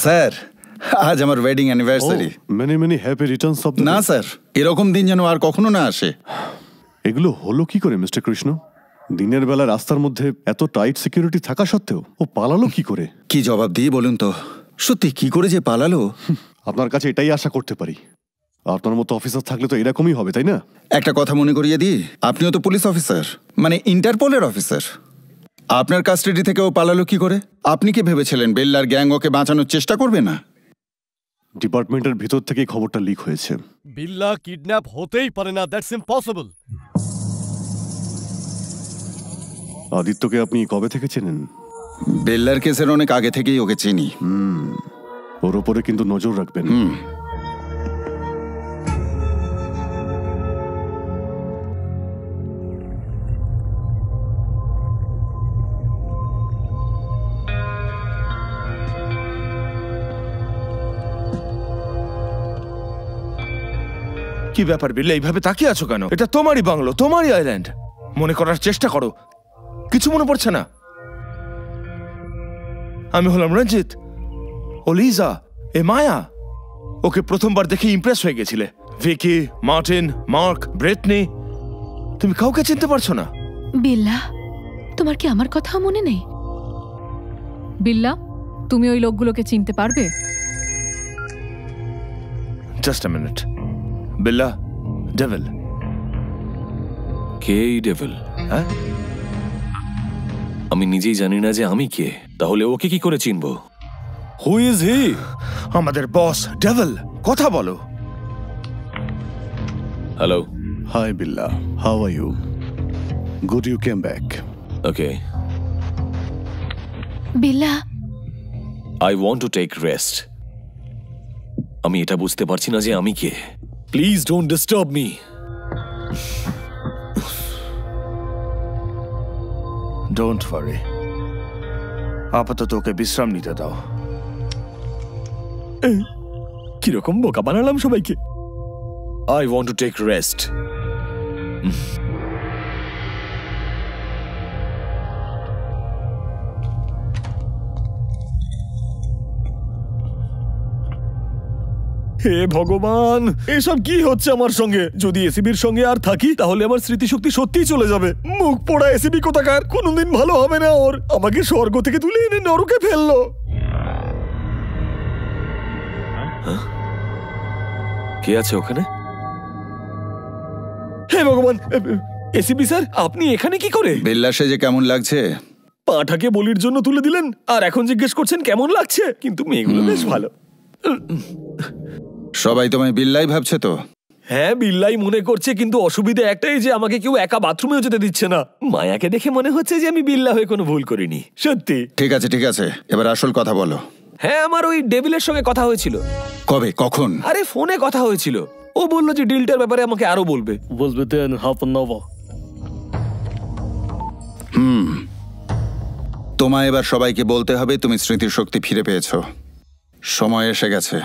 Sir, আজ আমার wedding anniversary. Many many happy Returns of the day. না sir, এরকম দিন যেন আর কখনো না আসে। এগুলো হলো কি করে মিস্টার কৃষ্ণ? দিনের বেলা রাস্তার মধ্যে এত টাইট সিকিউরিটি থাকা সত্ত্বেও ও পালালো কি করে? কি জবাব দিয়ে বলুন তো, সত্যি কি করে যে পালালো? আপনার কাছে এটাই আশা করতে পারি। আপনার মতো অফিসার থাকলে তো এরকমই হবে, তাই না? একটা কথা মনে করিয়ে দিই, আপনিও তো পুলিশ অফিসার, মানে ইন্টারপোলের অফিসার। আপনার কাস্টাডি থেকে ও পালালো কি করে? আপনি কি ভেবেছিলেন বেল্লার গ্যাং ওকে বাঁচানোর চেষ্টা করবে না? ডিপার্টমেন্টের ভিতর থেকে খবরটা লিক হয়েছে। বিল্লা কিডন্যাপ হতেই পারে না, দ্যাটস ইম্পসিবল। আদিত্যকে আপনি কবে থেকে চেনেন? বেল্লার কেসের অনেক আগে থেকেই ওকে চিনি। ওর ওপরে কিন্তু নজর রাখবেন। কি ব্যাপার বিল্লা, এইভাবে তাকিয়ে আছো কেন? এটা তোমারই বাংলো, তোমারই আইল্যান্ড। মনে করার চেষ্টা করো। কিছু মনে পড়ছে না? আমি হলাম রঞ্জিত, ও লিজা, এ মায়া। ওকে প্রথমবার দেখে ইমপ্রেস হয়ে গেছিলে। ভিকি, মার্টিন, মার্ক, ব্রেটনি, তুমি কাউকে চিনতে পারছো না? বিল্লা, তোমার কি আমার কথাও মনে নেই? বিল্লা, তুমি ওই লোকগুলোকে চিনতে পারবে? Just a minute. Billah, devil. কে এই ডেভিল? হ্যাঁ, আমি নিজেই জানি না যে আমি কে, তাহলে ওকে কি করে চিনবো? Who is he? আমাদের বস ডেভিল। কথা বলো। হ্যালো। Hi Billa, how are you? Good you came back. Okay, Billa, I want to take rest. আমি এটা বুঝতে পারছি না যে আমি কে। Please don't disturb me. Don't worry, আপাতত ওকে বিশ্রাম নিতে দাও। কিরকম বোকা বানালাম সবাইকে। I want to take rest. হে ভগবান, এসব কি হচ্ছে আমার সঙ্গে? যদি এসিবির সঙ্গে আর থাকি তাহলে আমার স্মৃতিশক্তি সত্যিই চলে যাবে। মুখ পোড়া এসিবি কোথাকার, কোনোদিন ভালো হবে না ওর। আমাকে স্বর্গ থেকে তুলে এনে নরকে ফেললো। কে আছে ওখানে? হে ভগবান, এসিবি স্যার, আপনি এখানে কি করে? বেল্লা সেজে কেমন লাগছে? পাঠাকে বলির জন্য তুলে দিলেন, আর এখন জিজ্ঞেস করছেন কেমন লাগছে? কিন্তু মেয়েগুলো বেশ ভালো। সবাই তোমায় বিল্লাই ভাবছে তো? হ্যাঁ, বিল্লাই মনে করছে, কিন্তু অসুবিধা একটাই যে আমাকে কেউ একা বাথরুমেও যেতে দিচ্ছে না। মায়াকে দেখে মনে হচ্ছে যে আমি বিল্লা হয়ে কোনো ভুল করিনি। সত্যি। ঠিক আছে ঠিক আছে, এবার আসল কথা বলো। হ্যাঁ, আমার ওই ডেভিলের সঙ্গে কথা হয়েছিল। কবে, কখন? আরে ফোনে কথা হয়েছিল। ও বললো যে ডিলটার ব্যাপারে আমাকে আরো বলবে। তোমায় এবার সবাইকে বলতে হবে তুমি স্মৃতির শক্তি ফিরে পেয়েছো। সময় এসে গেছে।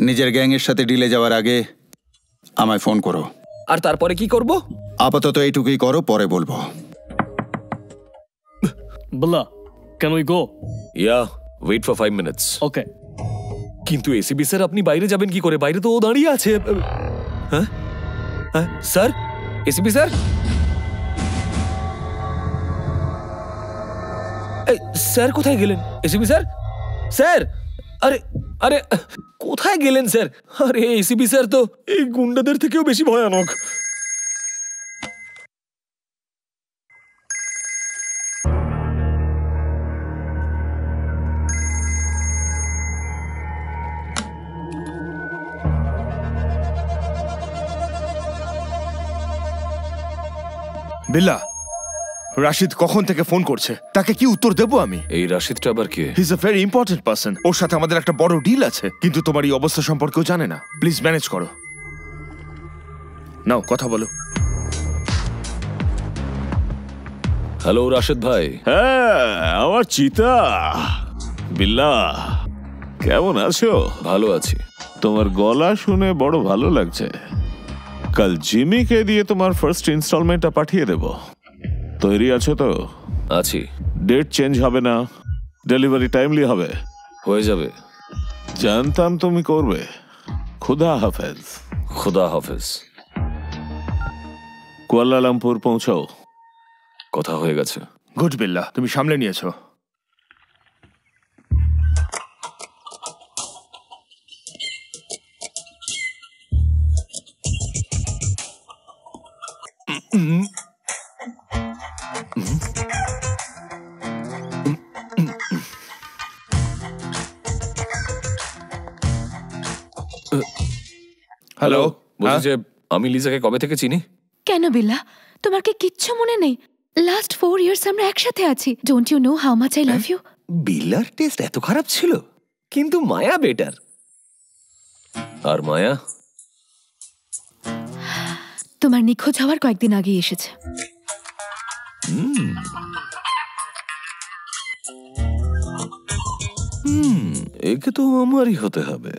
নিজের গ্যাংয়ের সাথে ডিলে যাওয়ার আগে আমায় ফোন করো। আর তারপরে কি করব? আপাতত এইটুকুই করো, পরে বলবো। Bella, can we go? Yeah, wait for 5 minutes. Okay. কিন্তু এসিবি স্যার, আপনি বাইরে যাবেন কি করে? বাইরে তো ও দাঁড়িয়ে আছে। হ্যাঁ হ্যাঁ স্যার, এসিপি স্যার। এই স্যার কোথায় গেলেন? এসিপি স্যার, স্যার, আরে আরে কোথায় গেলেন স্যার? আরে এসিপি স্যার তো এই গুন্ডাদের থেকেও বেশি ভয়ানক। বিল্লা, রাশিদ কখন থেকে ফোন করছে, তাকে কি উত্তর দেবো আমি? এই রাশিদটা আবার কে? He is a very important person. ওর সাথে আমাদের একটা বড় ডিল আছে, কিন্তু তোমার এই অবস্থা সম্পর্কেও জানে না। প্লিজ ম্যানেজ করো। নাও কথা বলো। হ্যালো রাশিদ ভাই। হ্যাঁ, আমার চিতা। বিল্লা, কেমন আছো? ভালো আছি। তোমার গলা শুনে বড় ভালো লাগছে। কাল জিমিকে দিয়ে তোমার ফার্স্ট ইনস্টলমেন্টটা পাঠিয়ে দেব। তৈরি আছো তো? আছি। ডেট চেঞ্জ হবে না, ডেলিভারি টাইমলি হবে, হয়ে যাবে। জানতাম তুমি করবে। খুদা হাফেজ। খুদা হাফেজ। কুয়ালালামপুর পৌঁছাও। কথা হয়ে গেছে। গুড বিল্লা, তুমি সামলে নিয়েছো। হ্যালো, বলছি যে আমি লিজাকে কবে থেকে চিনি? কেন বিল্লা, তোমার কি কিচ্ছু মনে নেই? লাস্ট 4 ইয়ার্স আমরা একসাথে আছি। Don't you know how much I love you? বিল্লার টেস্ট এত খারাপ ছিল, কিন্তু মায়া বেটার। আর মায়া তোমার নিখোঁজ হওয়ার কয়েকদিন আগে এসেছে। একে তো আমারই হতে হবে।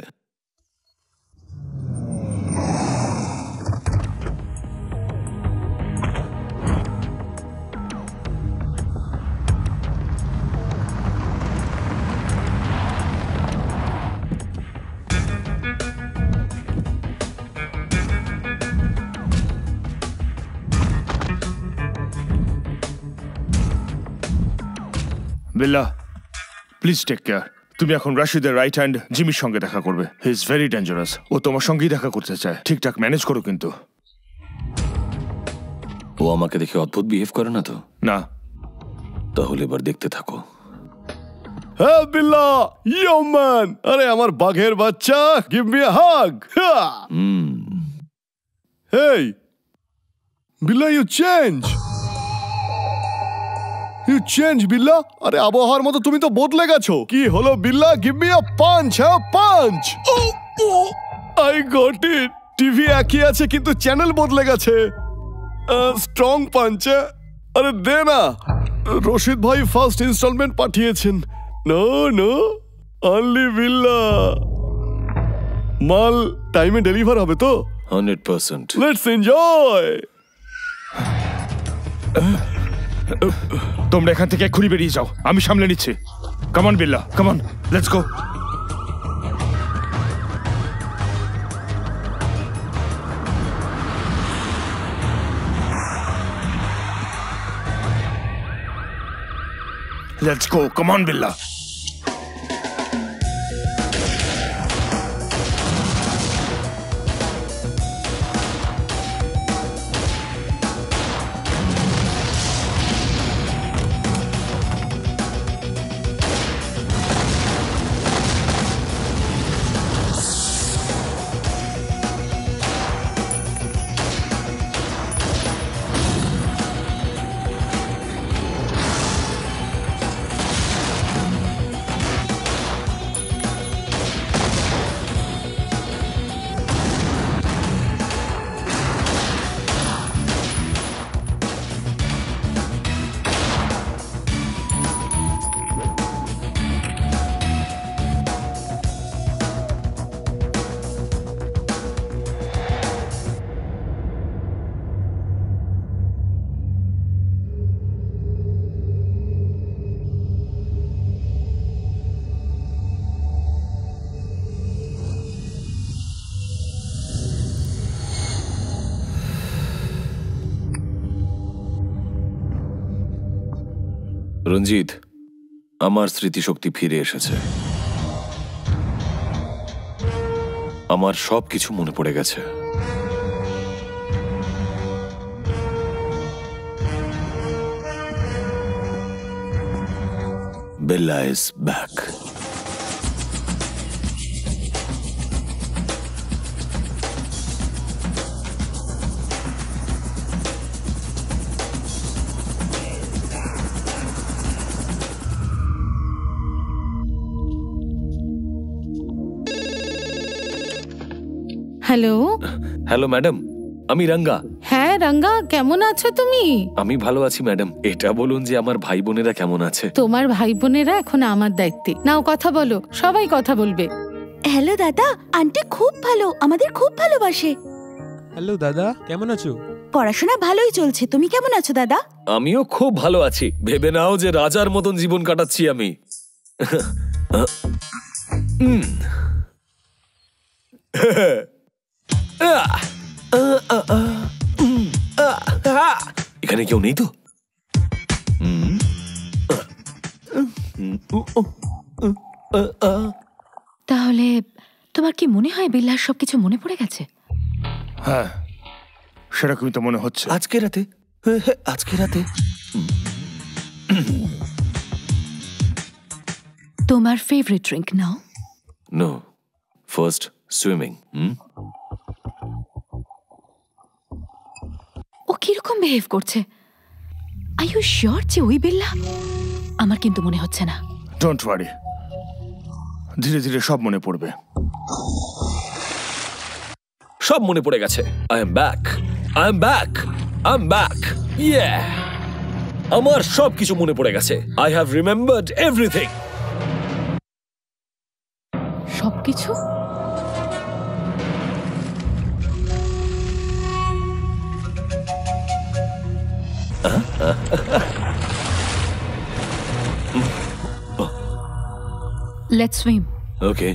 বিল্লা, প্লিজ টেক কেয়ার। তুমি এখন রাশিদের রাইট হ্যান্ড জিমির সঙ্গে দেখা করবে। He is very dangerous. ও তোমার সঙ্গেই দেখা করতে চায়। ঠিকঠাক ম্যানেজ করো কিন্তু। ও আমাকে দেখে অদ্ভুত বিহেভ করে না তো? না। তাহলে এবার দেখতে থাকো। হ্যাঁ বিল্লা, ইয়ো ম্যান, আরে আমার বাঘের বাচ্চা, give me a hug. Hey Billah, you change বিল্লা। আরে আবহাওয়ার মতো তুমি তো বদলে গেছো। কি হলো Billa? Give me a punch. হ্যাঁ punch. I got it. TV একই আছে কিন্তু চ্যানেল বদলে গেছে। Strong punch. আরে দে না। রশিদ ভাই ফার্স্ট ইনস্টলমেন্ট পাঠিয়েছেন। No no, only Billa. মাল টাইমে ডেলিভার হবে তো? 100%। Let's enjoy. তোমরা এখান থেকে এক্ষুনি বেরিয়ে যাও, আমি সামলে নিচ্ছি। Come on Billa, come on, let's go. Let's go, come on Billa. Ranjit, আমার স্মৃতিশক্তি ফিরে এসেছে। আমার সবকিছু মনে পড়ে গেছে। Bella is back. Hello. Hello madam, আমি রঙ্গা। হ্যাঁ রঙ্গা, কেমন আছো তুমি? আমি ভালো আছি ম্যাডাম। এটা বলুন যে আমার ভাই বোনেরা কেমন আছে? তোমার ভাই বোনেরা এখন আমার দায়িত্বে। নাও কথা বলো, সবাই কথা বলবে। হ্যালো দাদা, আন্টি খুব ভালো, আমাদের খুব ভালোবাসে। হ্যালো দাদা, কেমন আছো? পড়াশোনা ভালোই চলছে, তুমি কেমন আছো দাদা? আমিও খুব ভালো আছি। ভেবে নাও যে রাজার মতন জীবন কাটাচ্ছি আমি। এখানে কেউ নেই তো? তাহলে তোমার কি মনে হয় বিল্লার সবকিছু মনে পড়ে গেছে? হ্যাঁ, সেরকমই তো মনে হচ্ছে। আজকে রাতে? আজকে রাতে? তোমার ফেভারিট ড্রিঙ্ক নাও? No, first swimming. ও কিরকম বিহেভ করছে? আর ইউ শিওর যে ওই বিল্লা? আমার কিন্তু মনে হচ্ছে না। ডোন্ট ওয়ারি, ধীরে ধীরে সব মনে পড়বে। সব মনে পড়ে গেছে। I am back, I am back, I am back. ইয়ে, আমার সব কিছু মনে পড়ে গেছে। I have remembered everything. সবকিছু? Let's swim. Okay.